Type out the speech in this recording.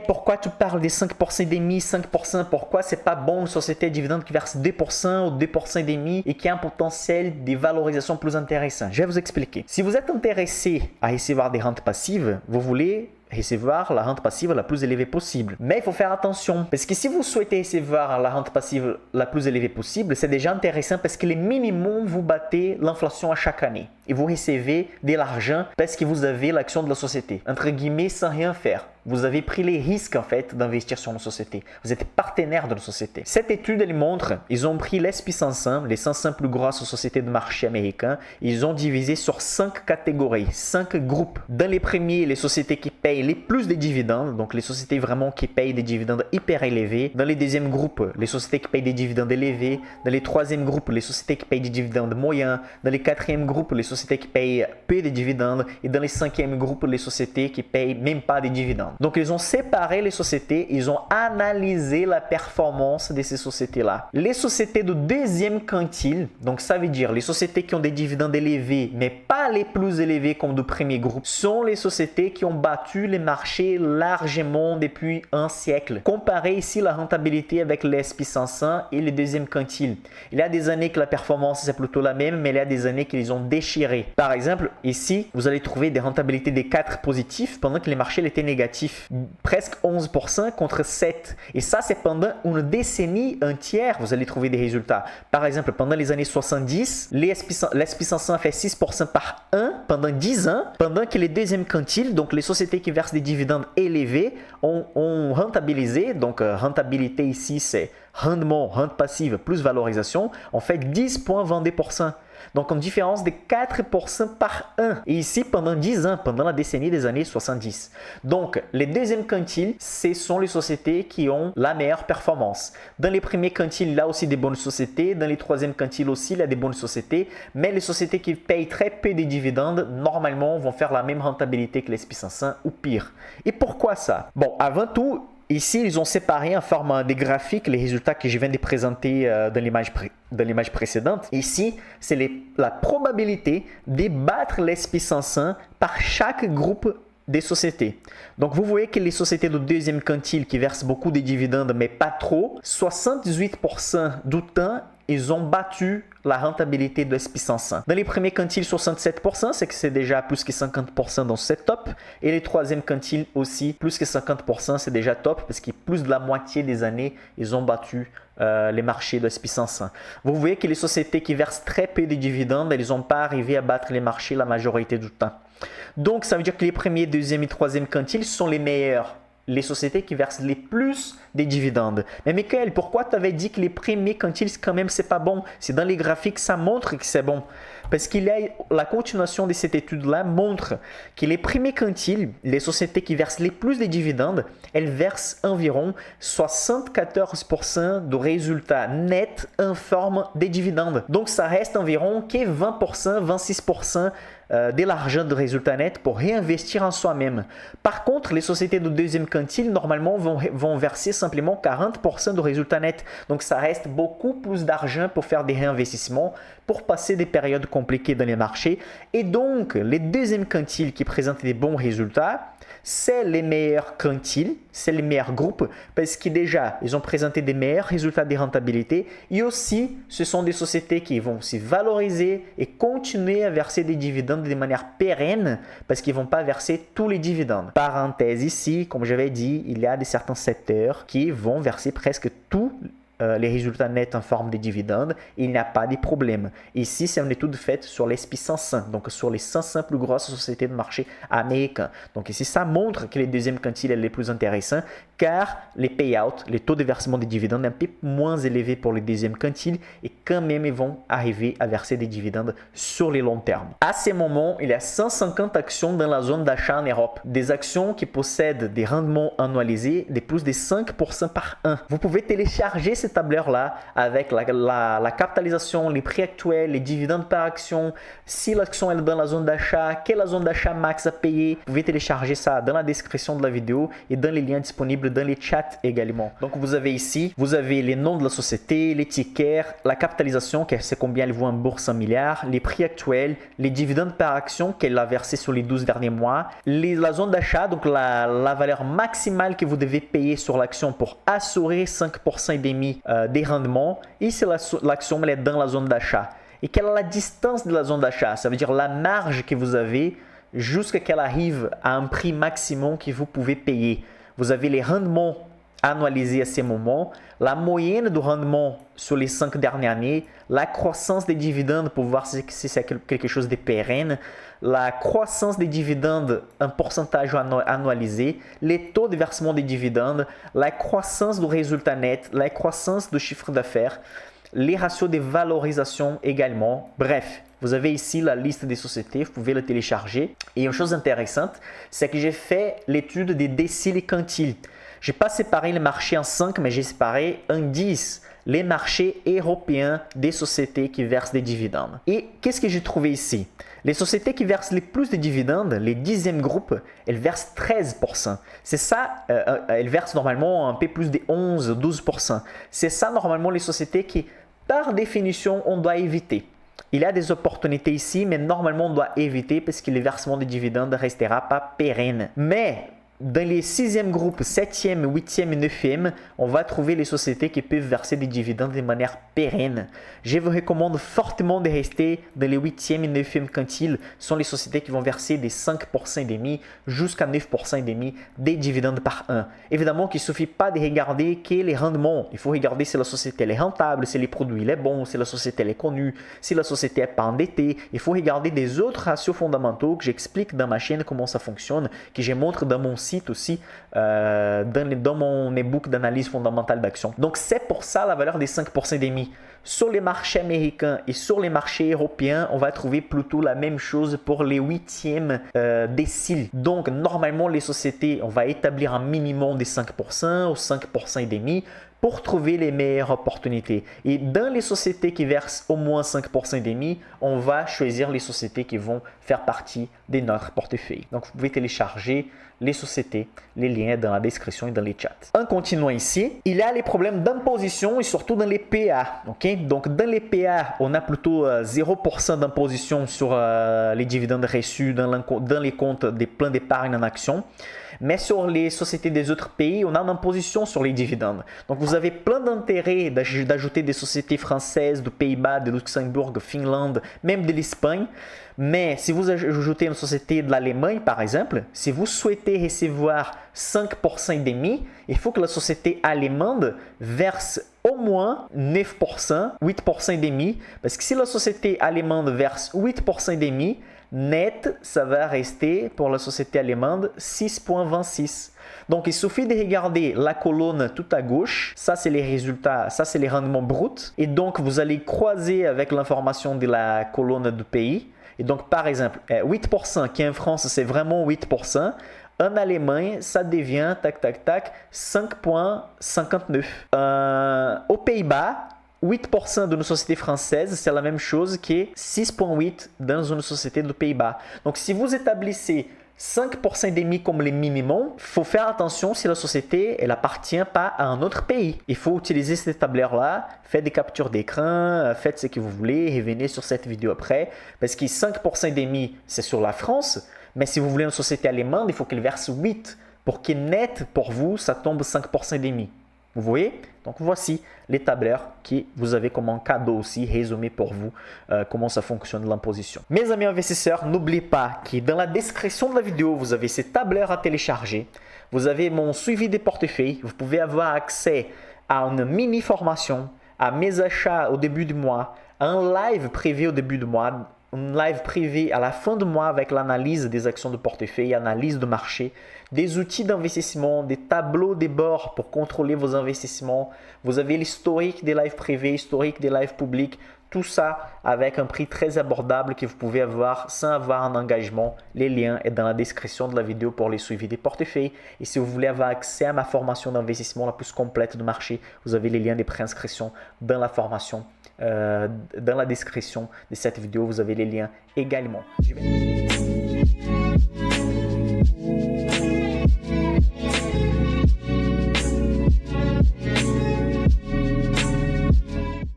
Pourquoi tu parles des 5% et demi, 5%? Pourquoi c'est pas bon une société à dividende qui verse 2% ou 2% et demi et qui a un potentiel de valorisation plus intéressant? Je vais vous expliquer. Si vous êtes intéressé à recevoir des rentes passives, vous voulez recevoir la rente passive la plus élevée possible. Mais il faut faire attention parce que si vous souhaitez recevoir la rente passive la plus élevée possible, c'est déjà intéressant parce que les minimums, vous battez l'inflation à chaque année et vous recevez de l'argent parce que vous avez l'action de la société. Entre guillemets, sans rien faire. Vous avez pris les risques en fait d'investir sur une société. Vous êtes partenaire de la société. Cette étude, elle montre, ils ont pris l'S&P 500, les 500 plus grosses sociétés de marché américains, ils ont divisé sur 5 catégories, 5 groupes. Dans les premiers, les sociétés qui payent les plus de dividendes, donc les sociétés vraiment qui payent des dividendes hyper élevés. Dans les deuxièmes groupes, les sociétés qui payent des dividendes élevés. Dans les troisièmes groupes, les sociétés qui payent des dividendes moyens. Dans les quatrièmes groupes, les sociétés qui payent peu de dividendes. Et dans les cinquièmes groupes, les sociétés qui payent même pas des dividendes. Donc, ils ont séparé les sociétés, ils ont analysé la performance de ces sociétés-là. Les sociétés de deuxième quintile, donc ça veut dire les sociétés qui ont des dividendes élevés, mais pas les plus élevés comme de premier groupe, sont les sociétés qui ont battu les marchés largement depuis un siècle. Comparez ici la rentabilité avec les S&P 500 et les deuxième quintile. Il y a des années que la performance c'est plutôt la même, mais il y a des années qu'ils ont déchiré. Par exemple, ici, vous allez trouver des rentabilités des 4 positifs pendant que les marchés étaient négatifs. Presque 11% contre 7%. Et ça, c'est pendant une décennie entière, vous allez trouver des résultats. Par exemple, pendant les années 70, l'S&P 500 fait 6% par an pendant 10 ans, pendant que les deuxièmes quintiles, donc les sociétés qui versent des dividendes élevés, ont rentabilisé. Donc, rentabilité ici, c'est rendement, rente passive plus valorisation, on fait 10,22%. Donc, une différence de 4% par an. Et ici, pendant 10 ans, pendant la décennie des années 70. Donc, les deuxièmes quintiles, ce sont les sociétés qui ont la meilleure performance. Dans les premiers quintiles, il y a aussi des bonnes sociétés. Dans les troisièmes quintiles aussi, il y a des bonnes sociétés. Mais les sociétés qui payent très peu de dividendes, normalement, vont faire la même rentabilité que les S&P 500 ou pire. Et pourquoi ça? Bon, avant tout, ici, ils ont séparé en forme des graphiques les résultats que je viens de présenter dans l'image précédente. Ici, c'est la probabilité de battre l'S&P 500 par chaque groupe des sociétés. Donc, vous voyez que les sociétés de deuxième quintile qui versent beaucoup de dividendes, mais pas trop, 78% du temps, ils ont battu la rentabilité de l'S&P 500. Dans les premiers quintiles, 67%, c'est que c'est déjà plus que 50% dans cette top. Et les troisièmes quintiles aussi, plus que 50%, c'est déjà top parce que plus de la moitié des années, ils ont battu les marchés de l'S&P 500. Vous voyez que les sociétés qui versent très peu de dividendes, elles n'ont pas arrivé à battre les marchés la majorité du temps. Donc, ça veut dire que les premiers, deuxième et troisième quintiles sont les meilleurs. Les sociétés qui versent les plus des dividendes. Mais Michael, pourquoi tu avais dit que les premiers quintiles, quand même, c'est pas bon? C'est dans les graphiques, ça montre que c'est bon. Parce qu'il y a la continuation de cette étude-là montre que les premiers quintiles, les sociétés qui versent les plus des dividendes, elles versent environ 74% de résultats nets en forme des dividendes. Donc, ça reste environ que 20%, 26% de l'argent de résultats nets pour réinvestir en soi-même. Par contre, les sociétés de deuxième quintile, normalement, vont verser simplement 40% de résultats nets. Donc, ça reste beaucoup plus d'argent pour faire des réinvestissements, pour passer des périodes compliquées dans les marchés. Et donc, les deuxièmes quintiles qui présentent des bons résultats, c'est les meilleurs quintiles, c'est les meilleurs groupes parce que déjà, ils ont présenté des meilleurs résultats de rentabilité et aussi, ce sont des sociétés qui vont se valoriser et continuer à verser des dividendes de manière pérenne parce qu'ils ne vont pas verser tous les dividendes. Parenthèse ici, comme j'avais dit, il y a certains secteurs qui vont verser presque tous les résultats nets en forme de dividendes, il n'y a pas de problème. Ici, c'est une étude faite sur l'S&P 500, donc sur les 500 plus grosses sociétés de marché américains. Donc ici, ça montre que les deuxièmes quintiles sont les plus intéressants car les payouts, les taux de versement des dividendes sont un peu moins élevés pour les deuxièmes quintiles et quand même, ils vont arriver à verser des dividendes sur les longs termes. À ce moment, il y a 150 actions dans la zone d'achat en Europe. Des actions qui possèdent des rendements annualisés de plus de 5% par an. Vous pouvez télécharger ce tableur-là avec la capitalisation, les prix actuels, les dividendes par action, si l'action est dans la zone d'achat, quelle est la zone d'achat max à payer. Vous pouvez télécharger ça dans la description de la vidéo et dans les liens disponibles dans les chats également. Donc vous avez ici, vous avez les noms de la société, les tickers, la capitalisation, c'est combien elle vaut en bourse en milliards, les prix actuels, les dividendes par action qu'elle a versé sur les 12 derniers mois, la zone d'achat, donc la valeur maximale que vous devez payer sur l'action pour assurer 5% et demi des rendements, et si l'action est dans la zone d'achat. Et quelle est la distance de la zone d'achat? Ça veut dire la marge que vous avez jusqu'à qu'elle arrive à un prix maximum que vous pouvez payer. Vous avez les rendements analysés à ces moments, la moyenne de rendement sur les 5 dernières années, la croissance des dividendes pour voir si c'est quelque chose de pérenne, la croissance des dividendes en pourcentage annualisé, les taux de versement des dividendes, la croissance du résultat net, la croissance du chiffre d'affaires, les ratios de valorisation également. Bref, vous avez ici la liste des sociétés, vous pouvez la télécharger. Et une chose intéressante, c'est que j'ai fait l'étude des déciles et quintiles. Je n'ai pas séparé les marchés en 5, mais j'ai séparé en 10 les marchés européens des sociétés qui versent des dividendes. Et qu'est-ce que j'ai trouvé ici? Les sociétés qui versent le plus de dividendes, les 10e groupes, elles versent 13%. C'est ça, elles versent normalement un peu plus de 11-12%. C'est ça normalement les sociétés qui, par définition, on doit éviter. Il y a des opportunités ici, mais normalement on doit éviter parce que le versement de dividendes ne restera pas pérenne. Mais dans les 6e groupes, 7e, 8e et 9e, on va trouver les sociétés qui peuvent verser des dividendes de manière pérenne. Je vous recommande fortement de rester dans les 8e et 9e quintiles. Ce sont les sociétés qui vont verser des 5% et demi jusqu'à 9% et demi des dividendes par an. Évidemment qu'il ne suffit pas de regarder que les rendements. Il faut regarder si la société est rentable, si les produits sont bons, si la société est connue, si la société n'est pas endettée. Il faut regarder des autres ratios fondamentaux que j'explique dans ma chaîne comment ça fonctionne, que je montre dans mon site aussi, dans mon e-book d'analyse fondamentale d'action. Donc c'est pour ça la valeur des 5% et demi. Sur les marchés américains et sur les marchés européens, on va trouver plutôt la même chose pour les 8e déciles. Donc normalement les sociétés, on va établir un minimum des 5% ou 5% et demi pour trouver les meilleures opportunités. Et dans les sociétés qui versent au moins 5% et demi, on va choisir les sociétés qui vont faire partie de notre portefeuille. Donc vous pouvez télécharger les sociétés, les liens dans la description et dans les chats. En continuant ici, il y a les problèmes d'imposition et surtout dans les PA. Okay? Donc dans les PA, on a plutôt 0% d'imposition sur les dividendes reçus dans les comptes des plans d'épargne en action. Mais sur les sociétés des autres pays, on a une imposition sur les dividendes. Donc vous avez plein d'intérêt d'ajouter des sociétés françaises, de Pays-Bas, de Luxembourg, de Finlande, même de l'Espagne. Mais si vous ajoutez une société de l'Allemagne, par exemple, si vous souhaitez recevoir 5% et demi, il faut que la société allemande verse au moins 9%, 8% et demi. Parce que si la société allemande verse 8% et demi, net, ça va rester pour la société allemande 6,26. Donc, il suffit de regarder la colonne tout à gauche. Ça, c'est les résultats, ça, c'est les rendements bruts. Et donc, vous allez croiser avec l'information de la colonne du pays. Et donc, par exemple, 8% qui en France, c'est vraiment 8%. En Allemagne, ça devient, tac, tac, tac, 5,59. Aux Pays-Bas, 8% d'une société française, c'est la même chose que 6,8% dans une société de Pays-Bas. Donc, si vous établissez 5% et demi comme le minimum, il faut faire attention si la société elle appartient pas à un autre pays. Il faut utiliser cette tableur-là, faites des captures d'écran, faites ce que vous voulez, revenez sur cette vidéo après. Parce que 5% et demi, c'est sur la France, mais si vous voulez une société allemande, il faut qu'elle verse 8% pour que net pour vous, ça tombe 5% et demi. Vous voyez? Donc voici les tableurs que vous avez comme un cadeau aussi résumé pour vous comment ça fonctionne l'imposition. Mes amis investisseurs, n'oubliez pas que dans la description de la vidéo, vous avez ces tableurs à télécharger. Vous avez mon suivi des portefeuilles. Vous pouvez avoir accès à une mini formation, à mes achats au début du mois, à un live privé au début du mois, un live privé à la fin du mois avec l'analyse des actions de portefeuille, analyse de marché, des outils d'investissement, des tableaux de bord pour contrôler vos investissements. Vous avez l'historique des lives privés, historique des lives publics. Tout ça avec un prix très abordable que vous pouvez avoir sans avoir un engagement. Les liens sont dans la description de la vidéo pour les suivis des portefeuilles. Et si vous voulez avoir accès à ma formation d'investissement la plus complète du marché, vous avez les liens des préinscriptions dans la formation. Dans la description de cette vidéo, vous avez les liens également.